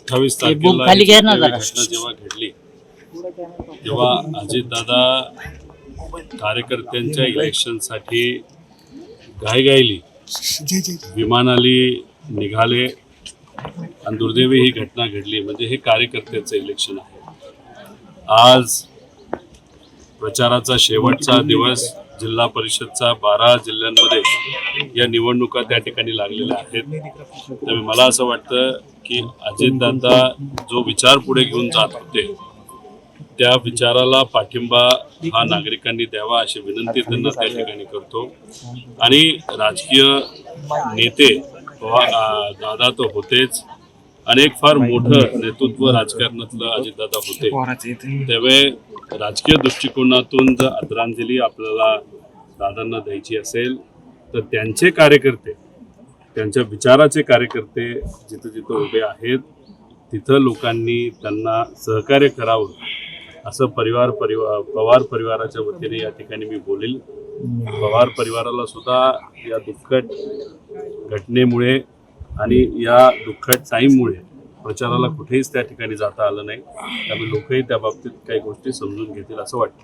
28 तारखेला खाली घ्या ना घटना जरा. जेव्हा घडली तेव्हा अजितदादा कार्यकर्त्यांच्या इलेक्शनसाठी घाईघाईली विमानाली निघाले आणि दुर्दैवी ही घटना घडली. म्हणजे हे कार्यकर्त्याचं इलेक्शन आहे. आज प्रचाराचा शेवटचा दिवस, जिल्हा परिषदचा 12 जिल्ह्यांमध्ये या निवडणुका त्या ठिकाणी लागलेल्या आहेत. त्यामुळे मला असं वाटतं की अजितदादा जो विचार पुढे घेऊन जात होते त्या विचाराला पाठिंबा हा नागरिकांनी द्यावा अशी विनंती त्यांना त्या ठिकाणी करतो. आणि राजकीय नेते दादा तर होतेच, अनेक फार मोठं नेतृत्व राजकारणातलं अजितदादा होते. त्यामुळे राजकीय दृष्टिकोनातून जर आदरांजली आपल्याला दादांना द्यायची असेल तर त्यांचे कार्यकर्ते, त्यांच्या विचाराचे कार्यकर्ते जिथं जिथं उभे आहेत तिथं लोकांनी त्यांना सहकार्य करावं असं पवार परिवाराच्या वतीने या ठिकाणी मी बोलेल. पवार परिवाराला सुद्धा या दुःखद घटनेमुळे आणि या दुःखद टाईममुळे प्रचाराला कुठेच त्या ठिकाणी जाता आलं नाही. त्यामुळे लोकही त्या बाबतीत काही गोष्टी समजून घेतील असं वाटतं.